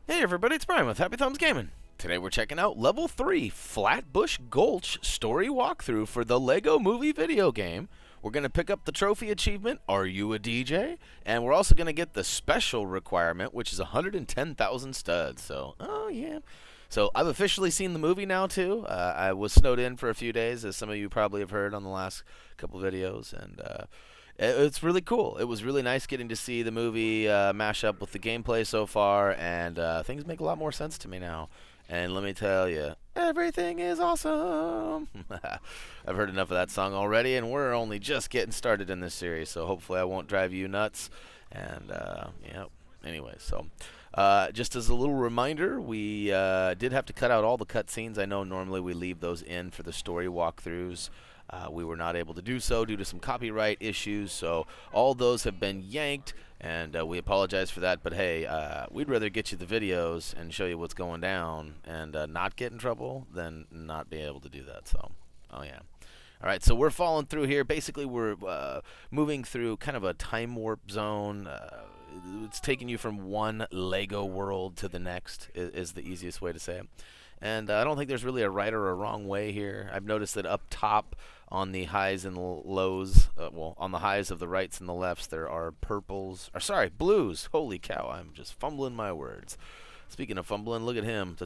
Hey everybody, it's Brian with HappyThumbsGaming. Today we're checking out Level 3 Flatbush Gulch story walkthrough for the Lego Movie Videogame. We're going to pick up the trophy achievement, Are You a DJ? And we're also going to get the special requirement, which is 110,000 studs. So, oh yeah. So I've officially seen the movie now too. I was snowed in for a few days, as some of you probably have heard on the last couple videos, and it's really cool. It was really nice getting to see the movie mash up with the gameplay so far, and things make a lot more sense to me now. And let me tell you, everything is awesome. I've heard enough of that song already, and we're only just getting started in this series, so hopefully I won't drive you nuts. And, yeah, anyway, so just as a little reminder, we did have to cut out all the cutscenes. I know normally we leave those in for the story walkthroughs. We were not able to do so due to some copyright issues, so all those have been yanked, and we apologize for that. But hey, we'd rather get you the videos and show you what's going down and not get in trouble than not be able to do that. So, oh yeah. All right, so we're falling through here. Basically, we're moving through kind of a time warp zone. It's taking you from one Lego world to the next is the easiest way to say it. And I don't think there's really a right or a wrong way here. I've noticed that up top on the highs and lows, well, on the highs of the rights and the lefts, there are blues. Holy cow, I'm just fumbling my words. Speaking of fumbling, look at him.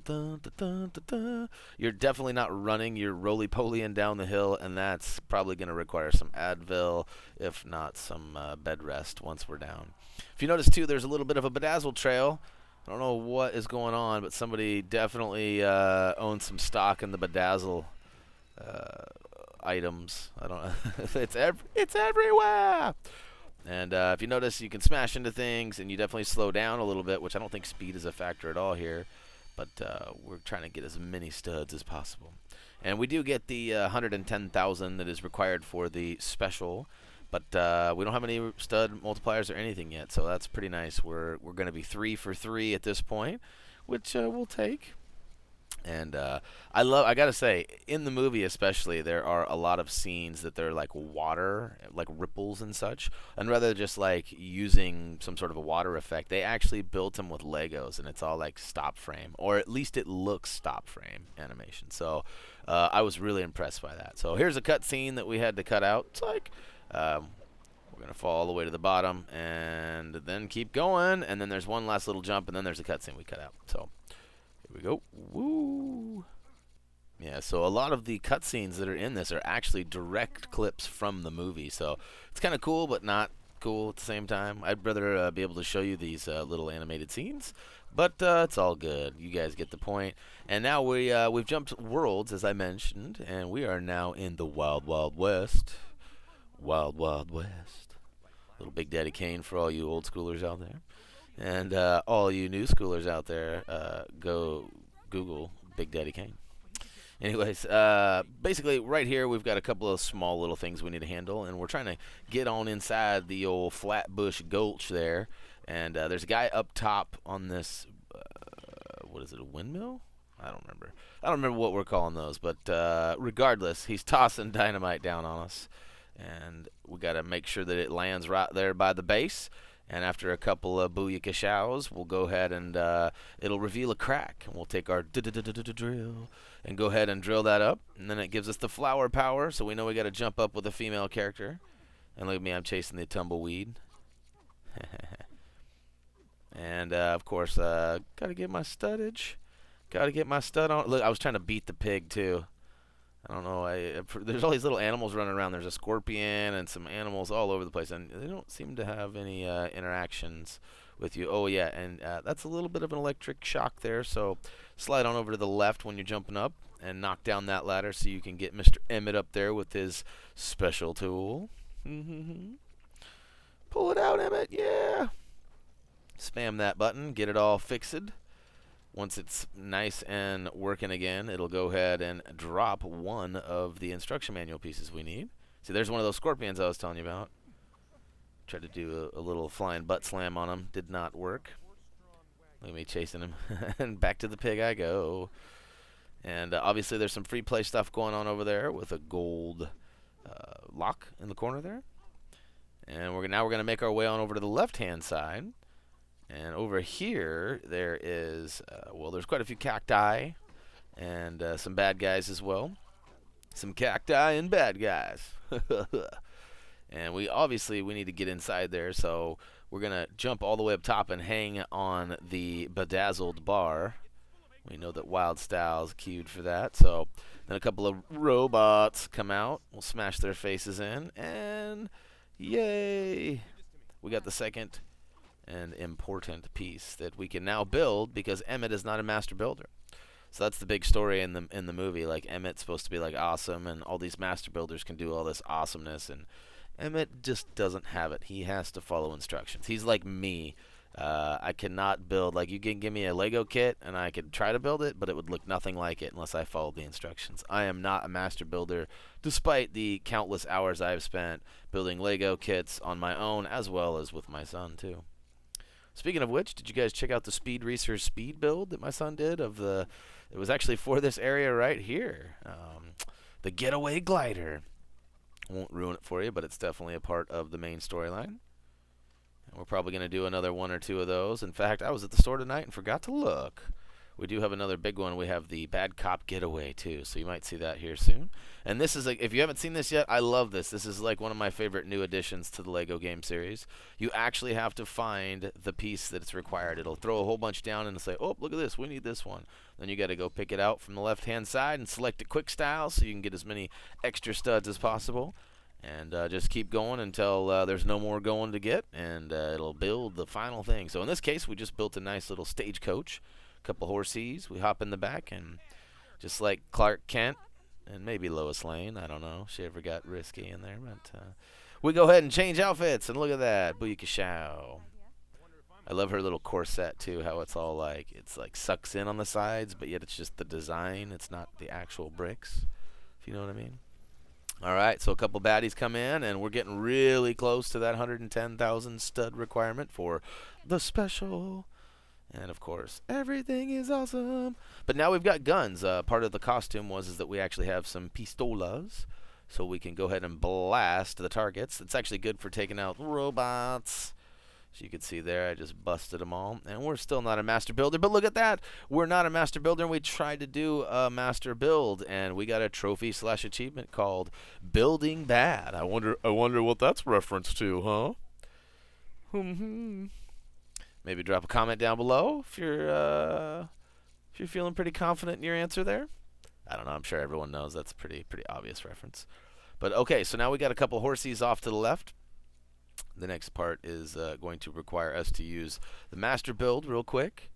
You're definitely not running. You're roly-polying down the hill, and that's probably going to require some Advil, if not some bed rest once we're down. If you notice, too, there's a little bit of a bedazzle trail. I don't know what is going on, but somebody definitely owns some stock in the bedazzle items. I don't know. It's everywhere. And if you notice, you can smash into things, and you definitely slow down a little bit, which I don't think speed is a factor at all here. But we're trying to get as many studs as possible. And we do get the 110,000 that is required for the special. But we don't have any stud multipliers or anything yet, so that's pretty nice. We're going to be 3 for 3 at this point, which we'll take. And I gotta say, in the movie especially, there are a lot of scenes that they're like water, like ripples and such. And rather than just like using some sort of a water effect, they actually built them with Legos, and it's all like stop frame, or at least it looks stop frame animation. So I was really impressed by that. So here's a cut scene that we had to cut out. It's like we're going to fall all the way to the bottom and then keep going. And then there's one last little jump, and then there's a cutscene we cut out. So here we go. Woo! Yeah, so a lot of the cutscenes that are in this are actually direct clips from the movie. So it's kind of cool, but not cool at the same time. I'd rather be able to show you these little animated scenes. But it's all good. You guys get the point. And now we've jumped worlds, as I mentioned, and we are now in the Wild Wild West. Wild Wild West. Little Big Daddy Kane for all you old schoolers out there. And all you new schoolers out there, go Google Big Daddy Kane. Anyways, basically right here we've got a couple of small little things we need to handle, and we're trying to get on inside the old Flatbush Gulch there. And there's a guy up top on this, what is it, a windmill? I don't remember what we're calling those, but regardless, he's tossing dynamite down on us. And we got to make sure that it lands right there by the base. And after a couple of booyakashows, we'll go ahead and it'll reveal a crack. And we'll take our drill and go ahead and drill that up. And then it gives us the flower power, so we know we got to jump up with a female character. And look at me, I'm chasing the tumbleweed. And, of course, got to get my studdage. Got to get my stud on. Look, I was trying to beat the pig, too. I don't know. There's all these little animals running around. There's a scorpion and some animals all over the place, and they don't seem to have any interactions with you. Oh, yeah, and that's a little bit of an electric shock there, so slide on over to the left when you're jumping up and knock down that ladder so you can get Mr. Emmett up there with his special tool. Pull it out, Emmett, yeah! Spam that button, get it all fixed. Once it's nice and working again, it'll go ahead and drop one of the instruction manual pieces we need. See, there's one of those scorpions I was telling you about. Tried to do a little flying butt slam on him. Did not work. Look at me chasing him. And back to the pig I go. And obviously there's some free play stuff going on over there with a gold lock in the corner there. And now we're going to make our way on over to the left-hand side. And over here, there is, well, there's quite a few cacti and some bad guys as well. Some cacti and bad guys. And we need to get inside there, so we're going to jump all the way up top and hang on the bedazzled bar. We know that Wild Style's queued for that. So then a couple of robots come out. We'll smash their faces in, and yay! We got the second and important piece that we can now build because Emmett is not a master builder. So that's the big story in the movie. Like, Emmett's supposed to be like awesome, and all these master builders can do all this awesomeness, and Emmett just doesn't have it. He has to follow instructions. He's like me. I cannot build, like, you can give me a Lego kit and I could try to build it, but it would look nothing like it unless I followed the instructions. I am not a master builder, despite the countless hours I've spent building Lego kits on my own, as well as with my son too. Speaking of which, did you guys check out the Speed Racer speed build that my son did? It was actually for this area right here, the Getaway Glider. Won't ruin it for you, but it's definitely a part of the main storyline. And we're probably going to do another one or two of those. In fact, I was at the store tonight and forgot to look. We do have another big one. We have the Bad Cop Getaway too, so you might see that here soon. And this is, like, if you haven't seen this yet, I love this. This is like one of my favorite new additions to the Lego game series. You actually have to find the piece that's required. It'll throw a whole bunch down and say, oh, look at this, we need this one. Then you got to go pick it out from the left-hand side and select it quick style so you can get as many extra studs as possible. And just keep going until there's no more going to get, and it'll build the final thing. So in this case, we just built a nice little stagecoach, a couple horsies. We hop in the back, and just like Clark Kent and maybe Lois Lane, I don't know, she ever got risky in there, but we go ahead and change outfits, and look at that, booyakashow. I love her little corset too, how it's all like, it's like sucks in on the sides, but yet it's just the design, it's not the actual bricks, if you know what I mean. Alright, so a couple baddies come in, and we're getting really close to that 110,000 stud requirement for the special. And of course, everything is awesome. But now we've got guns. Part of the costume is that we actually have some pistolas, so we can go ahead and blast the targets. It's actually good for taking out robots. So you can see there, I just busted them all. And we're still not a master builder, but look at that. We're not a master builder, and we tried to do a master build, and we got a trophy/achievement called Building Bad. I wonder what that's reference to, huh? Maybe drop a comment down below if you're feeling pretty confident in your answer there. I don't know. I'm sure everyone knows that's a pretty obvious reference. But okay, so now we got a couple horsies off to the left. The next part is going to require us to use the master build real quick,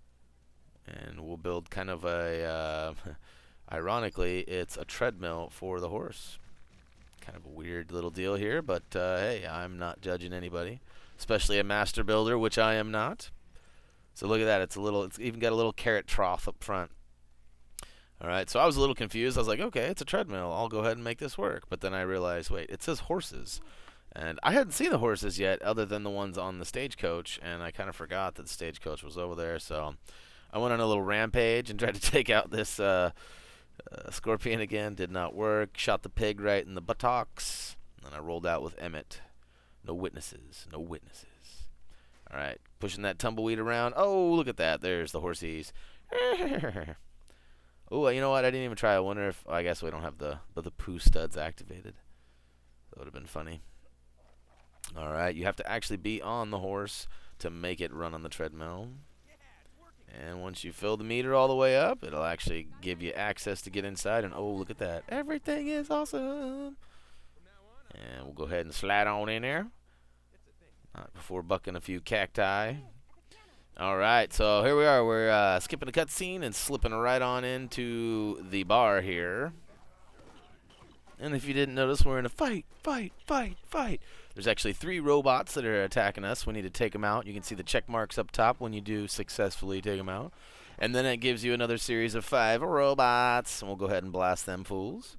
and we'll build kind of a ironically, it's a treadmill for the horse. Kind of a weird little deal here, but hey, I'm not judging anybody, especially a master builder, which I am not. So look at that, it's even got a little carrot trough up front. Alright, so I was a little confused. I was like, okay, it's a treadmill, I'll go ahead and make this work. But then I realized, wait, it says horses. And I hadn't seen the horses yet, other than the ones on the stagecoach, and I kind of forgot that the stagecoach was over there. So I went on a little rampage and tried to take out this scorpion again. Did not work. Shot the pig right in the buttocks, and I rolled out with Emmett. No witnesses. No witnesses. All right, pushing that tumbleweed around. Oh, look at that. There's the horsies. Oh, you know what? I didn't even try. I wonder if, I guess we don't have the poo studs activated. That would have been funny. Alright, you have to actually be on the horse to make it run on the treadmill. And once you fill the meter all the way up, it'll actually give you access to get inside. And oh, look at that. Everything is awesome. And we'll go ahead and slide on in there. Not before bucking a few cacti. Alright, so here we are. We're skipping a cutscene and slipping right on into the bar here. And if you didn't notice, we're in a fight. There's actually 3 robots that are attacking us. We need to take them out. You can see the check marks up top when you do successfully take them out. And then it gives you another series of 5 robots. And we'll go ahead and blast them fools.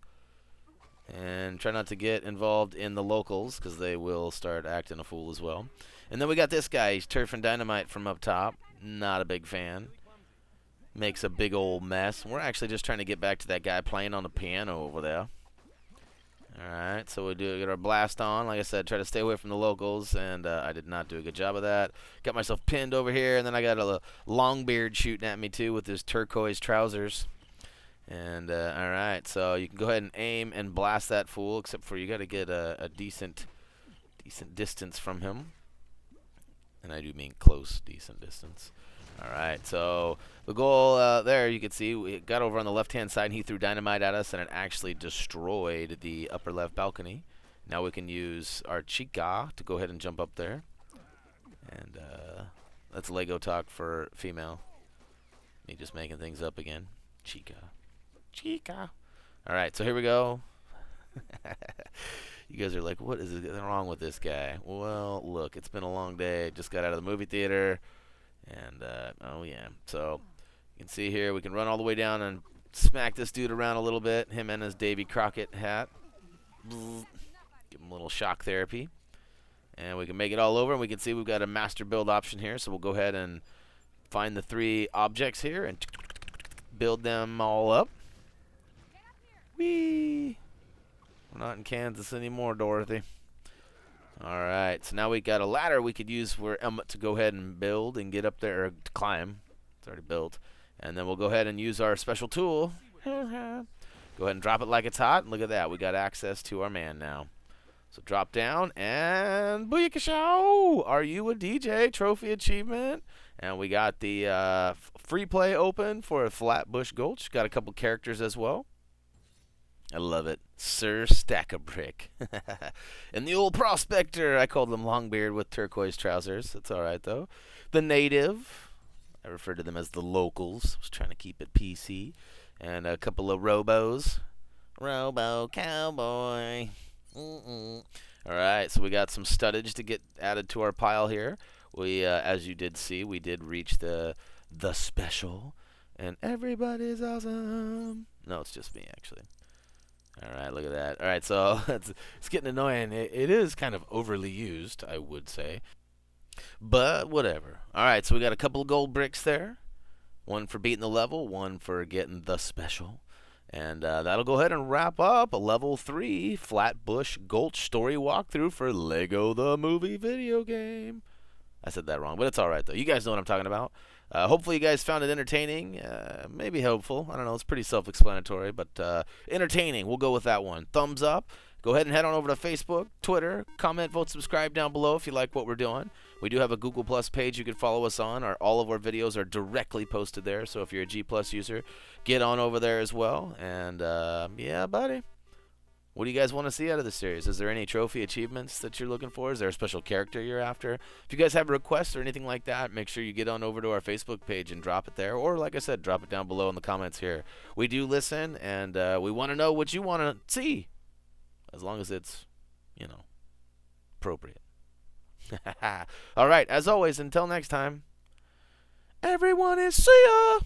And try not to get involved in the locals, because they will start acting a fool as well. And then we got this guy. He's turfing dynamite from up top. Not a big fan. Makes a big old mess. We're actually just trying to get back to that guy playing on the piano over there. Alright, so we do get our blast on. Like I said, try to stay away from the locals, and I did not do a good job of that. Got myself pinned over here, and then I got a long beard shooting at me too with his turquoise trousers. And alright, so you can go ahead and aim and blast that fool, except for you got to get a decent distance from him. And I do mean close, decent distance. Alright, so the goal there, you can see, we got over on the left-hand side, and he threw dynamite at us, and it actually destroyed the upper left balcony. Now we can use our chica to go ahead and jump up there. And that's Lego talk for female. Me just making things up again. Chica. Chica. Alright, so here we go. You guys are like, what is wrong with this guy? Well, look, it's been a long day. Just got out of the movie theater. And, oh yeah. So, you can see here, we can run all the way down and smack this dude around a little bit. Him and his Davy Crockett hat. Give him a little shock therapy. And we can make it all over. And we can see we've got a master build option here. So we'll go ahead and find the 3 objects here and build them all up. Whee! We're not in Kansas anymore, Dorothy. Alright, so now we got a ladder we could use for Emmett to go ahead and build and get up there, or to climb. It's already built. And then we'll go ahead and use our special tool. Go ahead and drop it like it's hot. And look at that, we got access to our man now. So drop down and booyakashow! Are you a DJ? Trophy achievement. And we got the free play open for Flatbush Gulch. Got a couple characters as well. I love it. Sir Stack-a-Brick. And the old prospector. I called him Longbeard with turquoise trousers. That's all right, though. The native. I refer to them as the locals. I was trying to keep it PC. And a couple of robos. Robo cowboy. All right, so we got some stuttage to get added to our pile here. We, as you did see, we did reach the special. And everybody's awesome. No, it's just me, actually. Alright, look at that. Alright, so it's getting annoying. It is kind of overly used, I would say. But whatever. Alright, so we got a couple of gold bricks there. One for beating the level, one for getting the special. And that'll go ahead and wrap up a level 3 Flatbush Gulch story walkthrough for Lego The Movie Videogame. I said that wrong, but it's alright though. You guys know what I'm talking about. Hopefully you guys found it entertaining, maybe helpful. I don't know, it's pretty self-explanatory, but entertaining. We'll go with that one. Thumbs up. Go ahead and head on over to Facebook, Twitter, comment, vote, subscribe down below if you like what we're doing. We do have a Google Plus page you can follow us on. All of our videos are directly posted there, so if you're a G Plus user, get on over there as well. And, yeah, buddy. What do you guys want to see out of the series? Is there any trophy achievements that you're looking for? Is there a special character you're after? If you guys have requests or anything like that, make sure you get on over to our Facebook page and drop it there. Or, like I said, drop it down below in the comments here. We do listen, and we want to know what you want to see. As long as it's, you know, appropriate. All right, as always, until next time, everyone is see ya!